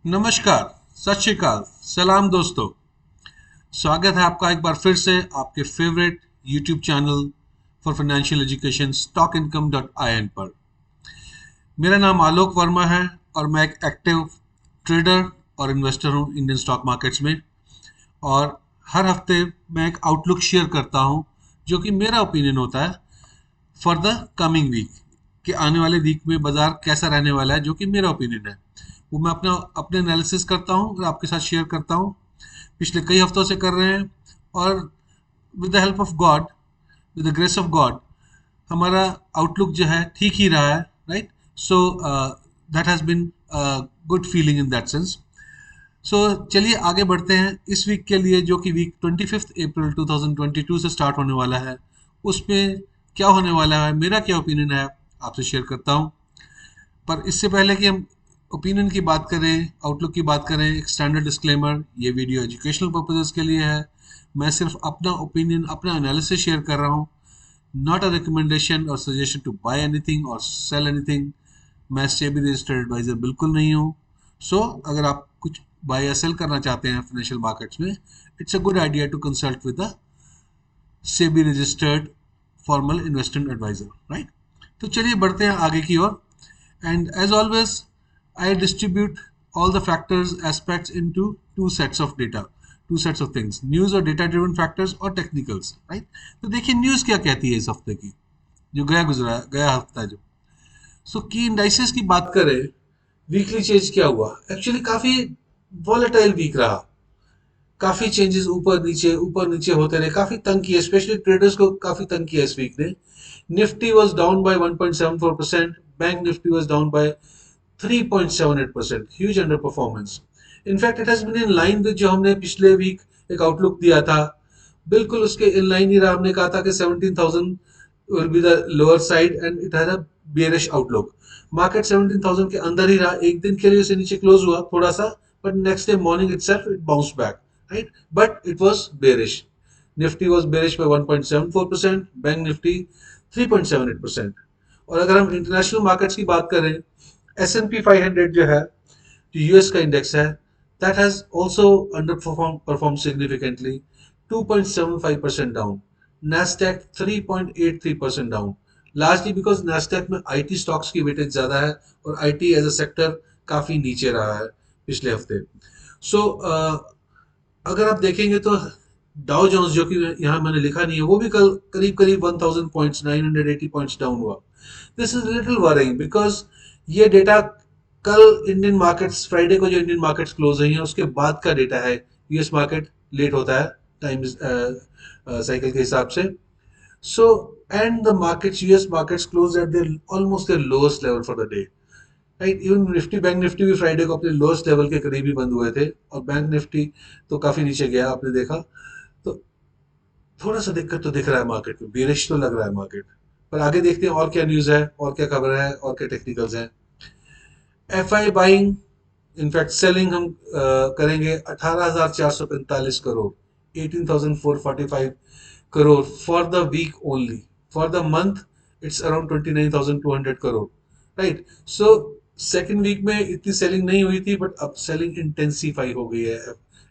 नमस्कार, सत श्री अकाल, सलाम दोस्तों। स्वागत है आपका एक बार फिर से आपके favourite YouTube channel for financial education stockincome.in पर। मेरा नाम आलोक वर्मा है और मैं एक एक्टिव ट्रेडर और इन्वेस्टर हूँ इंडियन स्टॉक मार्केट्स में। और हर हफ्ते मैं एक आउटलुक शेयर करता हूँ जो कि मेरा ओपिनियन होता है फॉर द कमिंग वीक, कि आने वाले वीक में बाजार कैसा रहने वाला है, जो कि मेरा ओपिनियन है। वो मैं अपना अपने एनालिसिस करता हूँ और आपके साथ शेयर करता हूँ। पिछले कई हफ्तों से कर रहे हैं और with the help of God, with the grace of God, हमारा आउटलुक जो है ठीक ही रहा है, right. So that has been good feeling in that sense. So चलिए आगे बढ़ते हैं। इस वीक के लिए, जो कि वीक 25 अप्रैल 2022 से स्टार्ट होने वाला है, उसमें क्या होने वाला है, मेरा क्या ओपिनियन है, आपसे शेयर करता हूँ। पर इससे पहले कि हम ओपिनियन की बात करें, आउटलुक की बात करें, एक स्टैंडर्ड डिस्क्लेमर, ये वीडियो एजुकेशनल पर्पजेस के लिए है। मैं सिर्फ अपना ओपिनियन, अपना एनालिसिस शेयर कर रहा हूँ, नॉट अ रिकमेंडेशन और सजेशन टू बाय एनीथिंग और सेल एनीथिंग। मैं सेबी रजिस्टर्ड एडवाइजर बिल्कुल नहीं हूँ। अगर आप कुछ बाय या सेल करना चाहते हैं फाइनेंशियल मार्केट्स में, it's a good idea to consult with the SEBI registered formal investment advisor, right. तो चलिए बढ़ते हैं आगे की ओर। And as always, I distribute all the factors aspects into two sets of data, two sets of things, news और data driven factors और technicals, right? तो देखिए न्यूज़ क्या कहती है इस हफ्ते की, जो गया हफ्ता जो। की इंडाइसेस की बात करें, वीकली चेंज क्या हुआ, एक्चुअली काफ़ी वॉलेटाइल वीक रहा। काफ़ी चेंजेस ऊपर नीचे होते रहे, काफ़ी तंग किया, स्पेशली ट्रेडर्स को काफ़ी तंग किया इस वीक ने। Nifty was down by 1.74%, bank Nifty was down by 3.78%, huge under performance. In fact it has been in line with जो हमने पिछले वीक एक आउटलुक दिया था, बिल्कुल उसके इन लाइन ही रहा। हमने कहा था कि 17,000 will be the lower side and it has a bearish outlook. Market 17,000 के अंदर ही रहा, एक दिन के लिए उसे नीचे क्लोज हुआ थोड़ा सा, but next day morning itself it bounce back, right, but it was bearish. Nifty was bearish by 1.74%, bank Nifty 3.78%। और अगर हम इंटरनेशनल मार्केट्स की बात करें, S&P 500 जो है, जो यूएस का इंडेक्स है, that has also underperformed significantly, 2.75% down. Nasdaq 3.83% down, largely because Nasdaq में IT stocks की वेटेज ज्यादा है और IT एज अ सेक्टर काफी नीचे रहा है पिछले हफ्ते। अगर आप देखेंगे तो डाउ जोन्स, जो कि यहाँ मैंने लिखा नहीं है, वो भी कल करीब करीब 1000 पॉइंट्स, 980 पॉइंट्स डाउन हुआ। This is little worrying because ये डेटा कल इंडियन मार्केट्स, फ्राइडे को जो इंडियन मार्केट्स क्लोज हुई हैं उसके बाद का डेटा है। यूएस मार्केट लेट होता है टाइम साइकिल के हिसाब से। So and the markets, US markets close at there almost there lowest level for the day, right. Even Nifty, bank Nifty भी फ्राइडे को अपने लोएस्ट लेवल के करीब ही बंद हुए थे, और बैंक निफ्टी तो काफी नीचे गया, आपने देखा। तो थोड़ा सा दिक्कत तो दिख रहा है मार्केट में, बेरिश तो लग रहा है मार्केट। पर आगे देखते हैं और क्या न्यूज है, और क्या खबर है, और क्या टेक्निकल्स हैं। F I buying, in fact selling हम करेंगे 18,445 crore, 18,445 crore for the week only. For the month it's around 29,200 crore, right. So second week में इतनी सेलिंग नहीं हुई थी, बट अब सेलिंग इंटेंसिफाई हो गई है,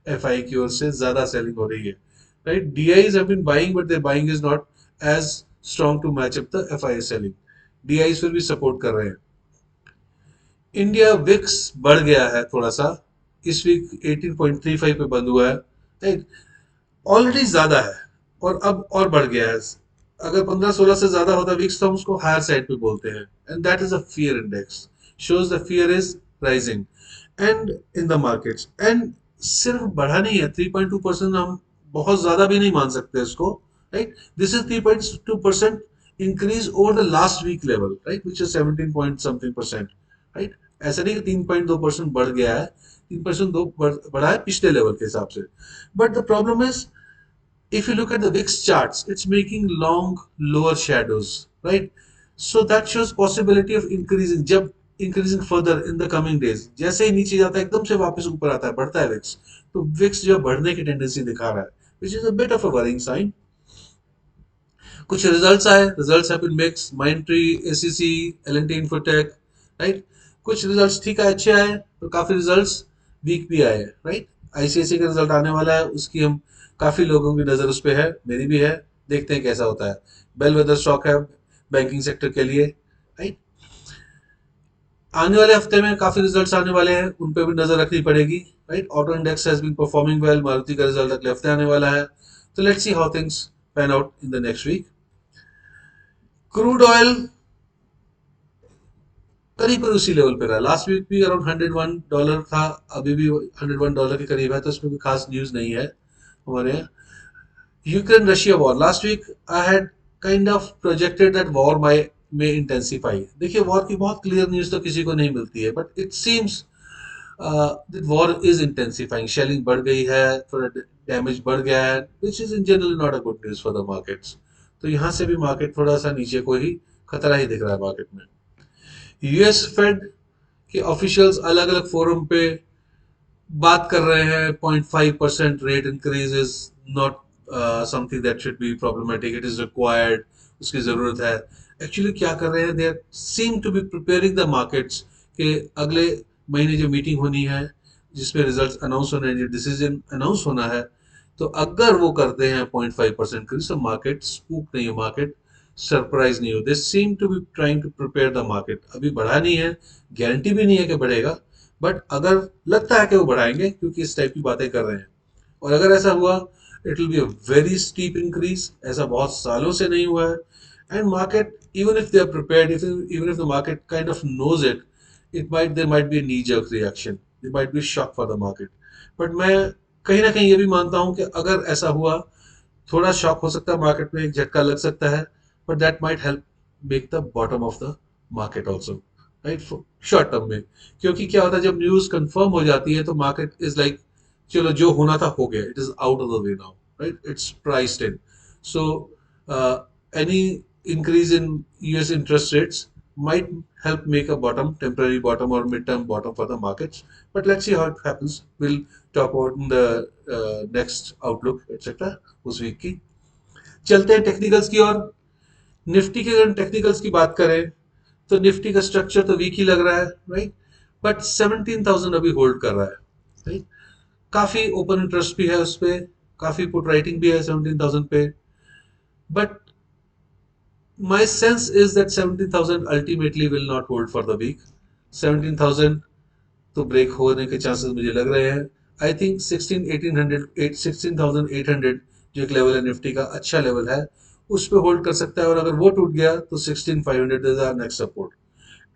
एफ आई की ओर से ज्यादा सेलिंग हो रही है, right. DIs have been buying, but their buying is not as strong to match up the FI selling. DIs फिर भी सपोर्ट कर रहे हैं। इंडिया विक्स बढ़ गया है थोड़ा सा, इस वीक 18.35 पे बंद हुआ है, राइट। ऑलरेडी ज्यादा है और अब और बढ़ गया है। अगर 15-16 से ज्यादा होता विक्स तो हम उसको हायर साइड पे बोलते हैं, and that is a fear index, shows the fear is rising and in the markets. And सिर्फ बढ़ा नहीं है 3.2%, हम बहुत ज्यादा भी नहीं मान सकते इसको, right. This is 3.2% increase over the last week level, right, which is 17 point something percent, right. ऐसा नहीं कि 3.2% बढ़ गया है, 3% दो बढ़ा है पिछले लेवल के हिसाब से। But the problem is, if you look at the VIX charts, it's making long lower shadows, right? So that shows possibility of increasing, जब increasing further in the coming days। जैसे ही नीचे जाता है एकदम से वापस ऊपर आता है, बढ़ता है VIX, तो VIX जो बढ़ने की टेंडेंसी दिखा रहा है, which is a bit of a worrying sign। कुछ रिजल्ट्स आए, results have been mixed, Mindtree, ACC, L&T Infotech, right. कुछ रिजल्ट्स ठीक है, अच्छे आए, तो काफी रिजल्ट्स वीक भी आए, राइट। आईसीआईसीआई का रिजल्ट आने वाला है, उसकी हम काफी लोगों की नजर उस पे है, मेरी भी है। देखते हैं कैसा होता है। बेल वेदर स्टॉक है बैंकिंग सेक्टर के लिए, राइट। आने वाले हफ्ते में काफी रिजल्ट्स आने वाले हैं, उन पे भी नजर रखनी पड़ेगी, right. Auto index has been performing well, Maruti का रिजल्ट अगले हफ्ते आने वाला है, तो let's see how things pan out in the next week. Crude oil करीब उसी लेवल पे रहा, लास्ट वीक भी अराउंड $101 था, अभी भी $101 के करीब है, तो इसमें कोई खास न्यूज नहीं है हमारे यहाँ। Ukraine Russia war, last week I had kind of projected that war may intensify. देखिए वॉर की बहुत क्लियर न्यूज तो किसी को नहीं मिलती है, but it seems that war is intensifying. Shelling बढ़ गई है, थोड़ा डैमेज बढ़ गया है, which is in general not a good news for the markets. तो यहाँ से भी मार्केट थोड़ा सा नीचे को ही खतरा ही दिख रहा है मार्केट में। यूएस फेड के ऑफिशियल्स अलग अलग फोरम पे बात कर रहे हैं, 0.5% rate increase is not something that should be problematic, it is required, उसकी जरूरत है। एक्चुअली क्या कर रहे हैं, they seem to be preparing the markets के अगले महीने जो मीटिंग होनी है, जिसमें रिजल्ट्स अनाउंस होने हैं, जो डिसीजन अनाउंस होना है, तो अगर वो करते हैं 0.5% इंक्रीज, तो मार्केट स्पूक नहीं हो, मार्केट सरप्राइज नहीं हो। They seem to be trying to prepare the market. अभी बढ़ा नहीं है, गारंटी भी नहीं है कि बढ़ेगा, बट अगर लगता है कि वो बढ़ाएंगे क्योंकि इस टाइप की बातें कर रहे हैं, और अगर ऐसा हुआ, it will be a very steep increase, ऐसा बहुत सालों से नहीं हुआ है। And market, even if they are prepared, even if the market kind of knows it, there might be a knee jerk reaction, there might be shock for the market। But मैं कहीं ना कहीं ये भी मानता हूं कि अगर ऐसा हुआ, थोड़ा शॉक हो सकता है मार्केट में, एक झटका लग सकता है, but that might help make the bottom of the market also, right, short term में। क्योंकि क्या होता है, जब न्यूज कंफर्म हो जाती है तो मार्केट इज लाइक, चलो जो होना था हो गया, it is out of the way now, right, it's priced in. So any increase in US interest rates might help make a bottom, temporary bottom or mid-term bottom for the markets. But let's see how it happens. We'll talk about in the next outlook, etc. उस week की। चलते हैं technicals की ओर। Nifty के अगर technicals की बात करें, तो निफ्टी का स्ट्रक्चर तो वीक ही लग रहा है, राइट, बट 17,000 अभी होल्ड कर रहा है, राइट। काफी ओपन इंटरेस्ट भी है उस पर, काफी पुट राइटिंग भी है 17,000 पे, but my sense is that 17,000 ultimately will not hold for the week। 17,000 तो ब्रेक होने के चांसेस मुझे लग रहे हैं। आई थिंक 16,800 जो एक लेवल है निफ्टी का, अच्छा लेवल है, उस पर होल्ड कर सकता है, और अगर वो टूट गया तो 16,500 is our next support.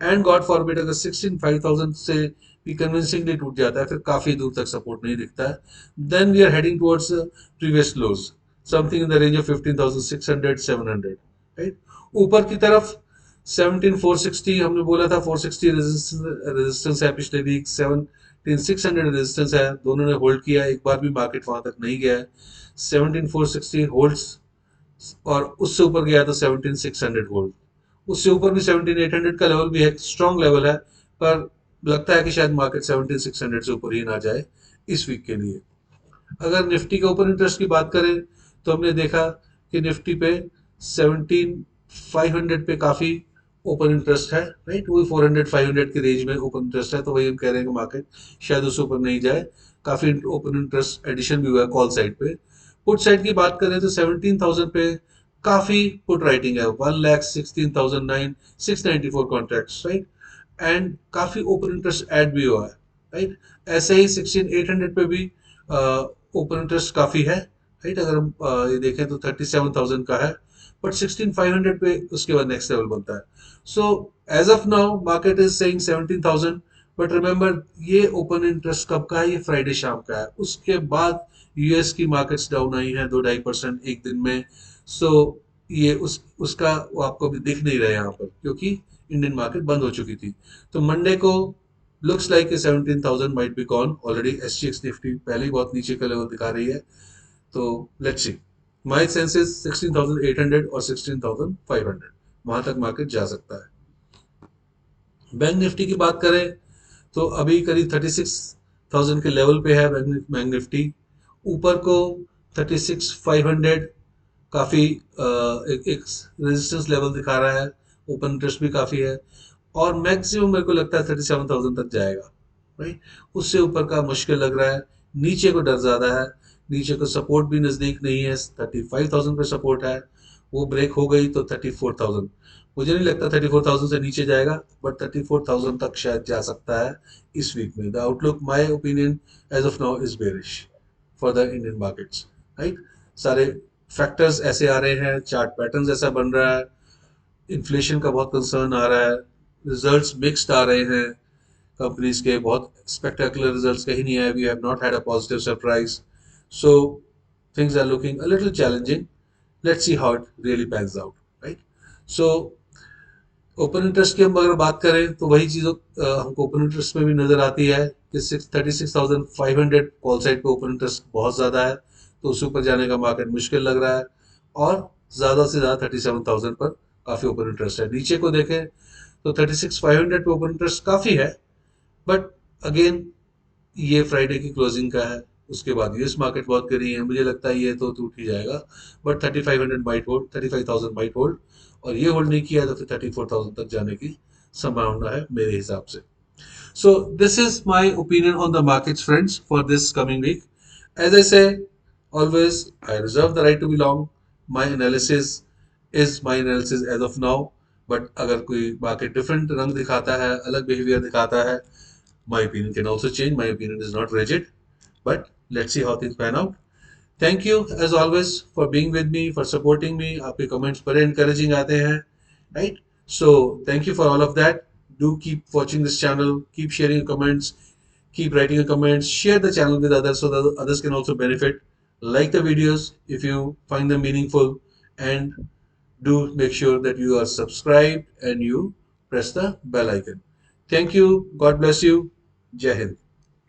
And God forbid अगर 16,500 से भी कन्विंसिंगली टूट जाता है, फिर काफी दूर तक सपोर्ट नहीं दिखता है, then we are heading towards previous lows, something in the range of 15,600 700, right. ऊपर की तरफ 17,460 हमने बोला था, 460 रेजिस्टेंस है पिछले वीक, 17,600 रेजिस्टेंस है, दोनों ने होल्ड किया, एक बार भी मार्केट वहां तक नहीं गया है। 17,460 होल्ड्स, और उससे ऊपर गया तो 17,600 होल्ड, उससे ऊपर भी 17,800 का लेवल भी है, स्ट्रॉन्ग लेवल है, पर लगता है कि शायद मार्केट 17,600 से ऊपर ही ना जाए इस वीक के लिए। अगर निफ्टी के ओपन इंटरेस्ट की बात करें, तो हमने देखा कि निफ्टी पे 17,500 पे काफी ओपन इंटरेस्ट है, राइट, वही 400 500 के रेंज में ओपन इंटरेस्ट है, तो वही हम कह रहे हैं कि मार्केट शायद उससे ऊपर नहीं जाए। काफी ओपन इंटरेस्ट एडिशन भी हुआ है कॉल साइड पे। पुट साइड की बात करें तो 17,000 पे काफी पुट राइटिंग है, 1,16,694 कॉन्ट्रैक्ट्स, राइट, एंड काफी ओपन इंटरेस्ट ऐड भी हुआ है, राइट। ऐसे ही 16,800 पे भी ओपन इंटरेस्ट काफी है, राइट। अगर हम ये देखें तो 37,000 का है, बट 16,500 पे उसके बाद नेक्स्ट लेवल बनता है। So as of now market is saying 17,000, but remember ये ओपन इंटरेस्ट कब का है, ये फ्राइडे शाम का है, उसके बाद यूएस की मार्केट्स डाउन आई हैं 2-2.5% एक दिन में। सो ये उसका वो आपको भी दिख नहीं रहा है यहाँ पर, क्योंकि इंडियन मार्केट बंद हो चुकी थी। तो मंडे को looks like 17,000 might be gone already. SGX Nifty पहले ही बहुत नीचे का लेवल दिखा रही है, तो let's C. My sense is 16,800 और 16,500 वहां तक मार्केट जा सकता है। बैंक निफ्टी की बात करें तो अभी करीब 36,000 के लेवल पे है बैंक निफ्टी। ऊपर को 36,500 काफी एक रेजिस्टेंस लेवल दिखा रहा है, ओपन इंटरेस्ट भी काफी है, और मैक्सिमम मेरे को लगता है 37,000 तक जाएगा, राइट, उससे ऊपर का मुश्किल लग रहा है, नीचे को डर ज़्यादा है, नीचे को सपोर्ट भी नज़दीक नहीं है, 35,000 पे सपोर्ट है, वो ब्रेक हो गई तो 34,000, मुझे नहीं लगता 34,000 से नीचे जाएगा, बट 34,000 तक शायद जा सकता है इस वीक में। The outlook my opinion as of now is bearish for the Indian markets, right. सारे फैक्टर्स ऐसे आ रहे हैं, चार्ट पैटर्न्स ऐसा बन रहा है, इन्फ्लेशन का बहुत कंसर्न आ रहा है, रिजल्ट्स मिक्स्ड आ रहे हैं, कंपनीज के बहुत स्पेक्टेकुलर रिजल्ट्स कहीं नहीं आए, we have not had a positive surprise, so things are looking a little challenging, let's see how it really pans out, right. So open interest की हम अगर बात करें तो वही चीज़ हमको ओपन इंटरेस्ट में भी नजर आती है कि 36,500 कॉल साइड पे ओपन इंटरेस्ट बहुत ज़्यादा है, तो उससे ऊपर जाने का मार्केट मुश्किल लग रहा है, और ज़्यादा से ज़्यादा 37,000 पर काफ़ी ओपन इंटरेस्ट है। नीचे को देखें तो 36,500 पे ओपन इंटरेस्ट काफ़ी है, बट अगेन ये फ्राइडे की क्लोजिंग का है, उसके बाद यूएस मार्केट बहुत गिरी है, मुझे लगता है ये तो टूट ही जाएगा, but 3500 might hold, 35,000 might hold, और ये होल्ड नहीं किया तो फिर 34,000 तक जाने की संभावना है मेरे हिसाब से। So this is my opinion on the markets friends for this coming week. As I say always, I reserve the right to be long, my analysis is my analysis as of now, but अगर कोई market different रंग दिखाता है, अलग behaviour दिखाता है, my opinion can also change. My opinion is not rigid, but let's see how things pan out. Thank you as always for being with me, for supporting me. आपके comments बड़े encouraging आते हैं, right? So thank you for all of that. Do keep watching this channel, keep sharing your comments, keep writing your comments, share the channel with others so that others can also benefit. Like the videos if you find them meaningful, and do make sure that you are subscribed and you press the bell icon. Thank you. God bless you. Jai Hind.